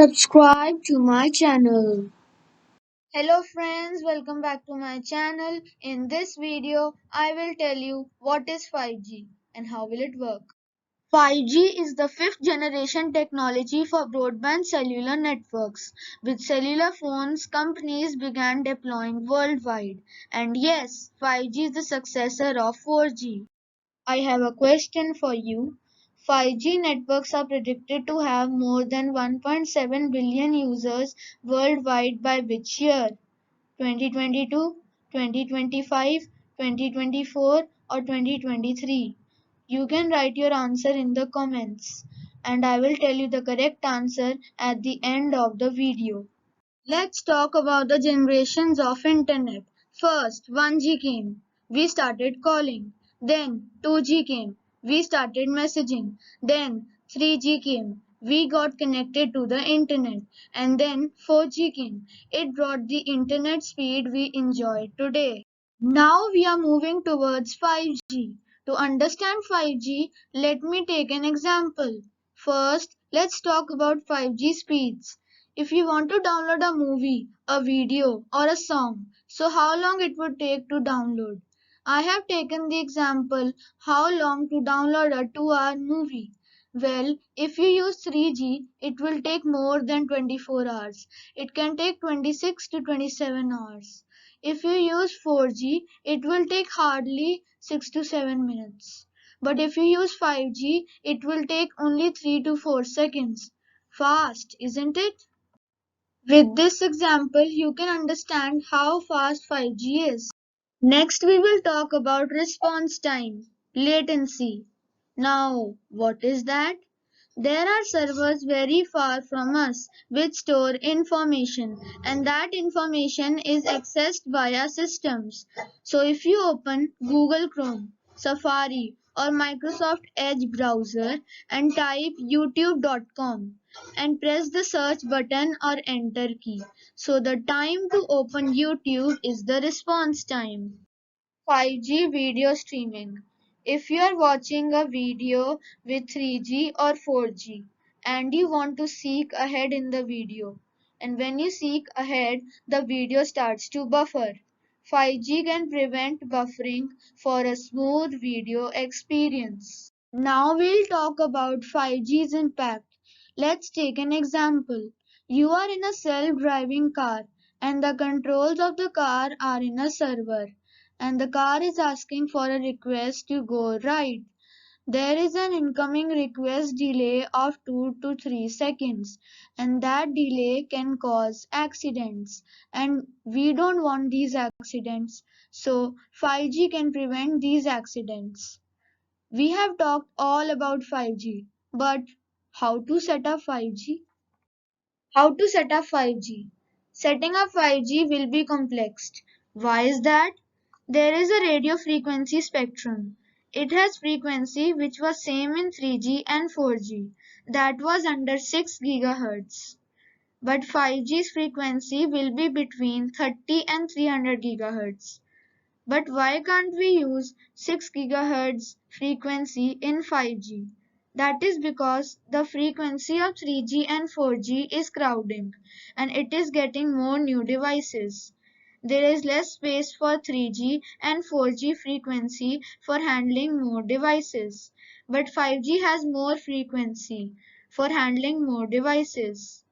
Subscribe to my channel. Hello friends, welcome back to my channel. In this video, I will tell you what is 5G and how will it work. 5G is the fifth generation technology for broadband cellular networks. With cellular phones, companies began deploying worldwide. And yes, 5G is the successor of 4G. I have a question for you. 5G networks are predicted to have more than 1.7 billion users worldwide by which year? 2022, 2025, 2024, or 2023? You can write your answer in the comments and I will tell you the correct answer at the end of the video. Let's talk about the generations of internet. First, 1G came. We started calling. Then 2G came. We started messaging. Then 3G came. We got connected to the internet. And then 4G came. It brought the internet speed we enjoy today. Now we are moving towards 5G. To understand 5G, let me take an example. First, let's talk about 5G speeds. If you want to download a movie, a video, or a song, so how long it would take to download? I have taken the example how long to download a 2-hour movie. Well, if you use 3G, it will take more than 24 hours. It can take 26 to 27 hours. If you use 4G, it will take hardly 6 to 7 minutes. But if you use 5G, it will take only 3 to 4 seconds. Fast, isn't it? With this example, you can understand how fast 5G is. Next, we will talk about response time, latency. Now, what is that? There are servers very far from us which store information, and that information is accessed via systems. So if you open Google Chrome, Safari or Microsoft Edge browser and type youtube.com and press the search button or enter key. So the time to open YouTube is the response time. 5G video streaming. If you are watching a video with 3G or 4G and you want to seek ahead in the video, and when you seek ahead, the video starts to buffer. 5G can prevent buffering for a smooth video experience. Now we'll talk about 5G's impact. Let's take an example. You are in a self-driving car and the controls of the car are in a server and the car is asking for a request to go right. There is an incoming request delay of 2 to 3 seconds and that delay can cause accidents and we don't want these accidents. So 5G can prevent these accidents. We have talked all about 5G, but how to set up 5G? How to set up 5G? Setting up 5G will be complex. Why is that? There is a radio frequency spectrum. It has frequency which was same in 3G and 4G. That was under 6 GHz. But 5G's frequency will be between 30 and 300 GHz. But why can't we use 6 GHz frequency in 5G? That is because the frequency of 3G and 4G is crowding and it is getting more new devices. There is less space for 3G and 4G frequency for handling more devices. But 5G has more frequency for handling more devices.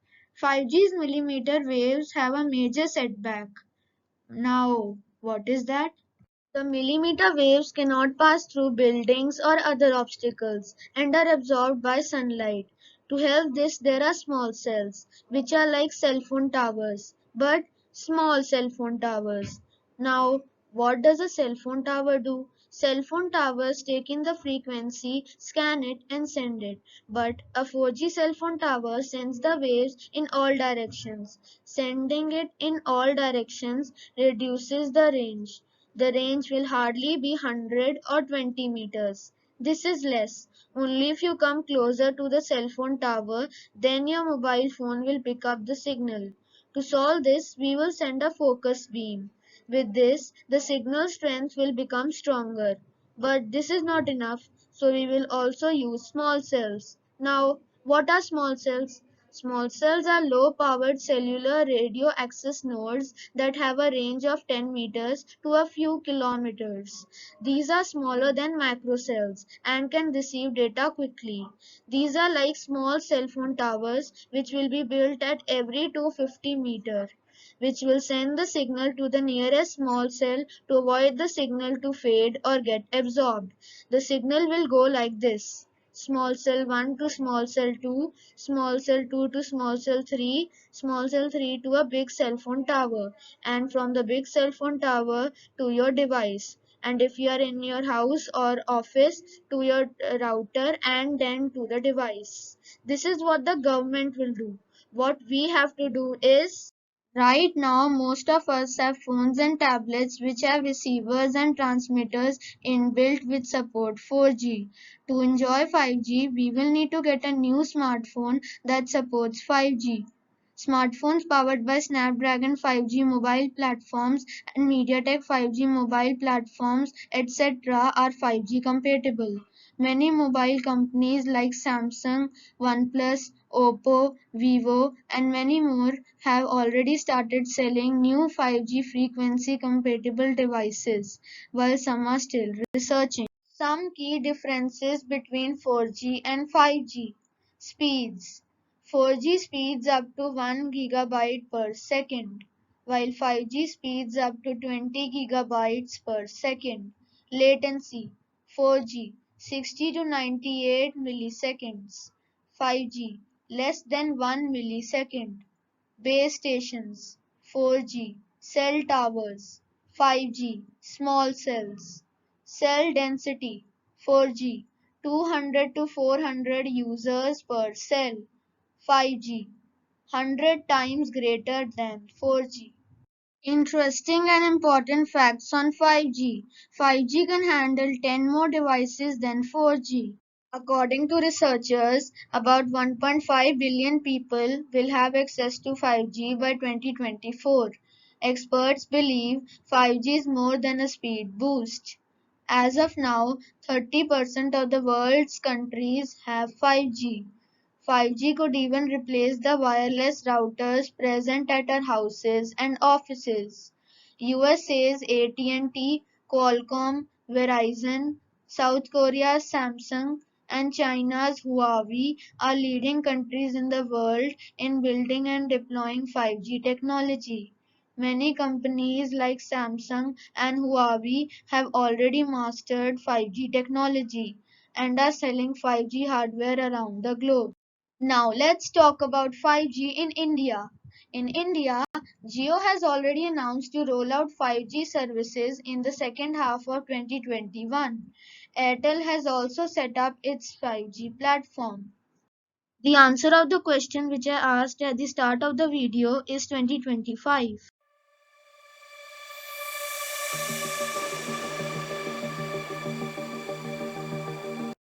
5G's millimeter waves have a major setback. Now, what is that? The millimeter waves cannot pass through buildings or other obstacles and are absorbed by sunlight. To help this, there are small cells, which are like cell phone towers, but small cell phone towers. Now, what does a cell phone tower do? Cell phone towers take in the frequency, scan it, and send it. But a 4G cell phone tower sends the waves in all directions. Sending it in all directions reduces the range. The range will hardly be 100 or 20 meters. This is less. Only if you come closer to the cell phone tower, then your mobile phone will pick up the signal. To solve this, we will send a focus beam. With this, the signal strength will become stronger. But this is not enough, so we will also use small cells. Now, what are small cells? Small cells are low-powered cellular radio access nodes that have a range of 10 meters to a few kilometers. These are smaller than macrocells and can receive data quickly. These are like small cell phone towers which will be built at every 250 meters, which will send the signal to the nearest small cell to avoid the signal to fade or get absorbed. The signal will go like this: small cell 1 to small cell 2, small cell 2 to small cell 3, small cell 3 to a big cell phone tower, and from the big cell phone tower to your device. And if you are in your house or office, to your router, and then to the device. This is what the government will do. What we have to do is, right now, most of us have phones and tablets which have receivers and transmitters inbuilt with support 4G. To enjoy 5G, we will need to get a new smartphone that supports 5G. Smartphones powered by Snapdragon 5G mobile platforms and MediaTek 5G mobile platforms, etc., are 5G compatible. Many mobile companies like Samsung, OnePlus, Oppo, Vivo, and many more have already started selling new 5G frequency compatible devices, while some are still researching. Some key differences between 4G and 5G. Speeds. 4G speeds up to 1 gigabyte per second, while 5G speeds up to 20 gigabytes per second. Latency. 4G 60 to 98 milliseconds. 5G less than 1 millisecond. Base stations: 4G cell towers, 5G small cells. Cell density: 4G 200 to 400 users per cell, 5G 100 times greater than 4G. Interesting and important facts on 5G. 5G can handle 10 more devices than 4G. According to researchers, about 1.5 billion people will have access to 5G by 2024. Experts believe 5G is more than a speed boost. As of now, 30% of the world's countries have 5G. 5G could even replace the wireless routers present at our houses and offices. USA's AT&T, Qualcomm, Verizon, South Korea's Samsung, and China's Huawei are leading countries in the world in building and deploying 5G technology. Many companies like Samsung and Huawei have already mastered 5G technology and are selling 5G hardware around the globe. Now let's talk about 5G in India. In India, Jio has already announced to roll out 5G services in the second half of 2021. Airtel has also set up its 5G platform. The answer of the question which I asked at the start of the video is 2025.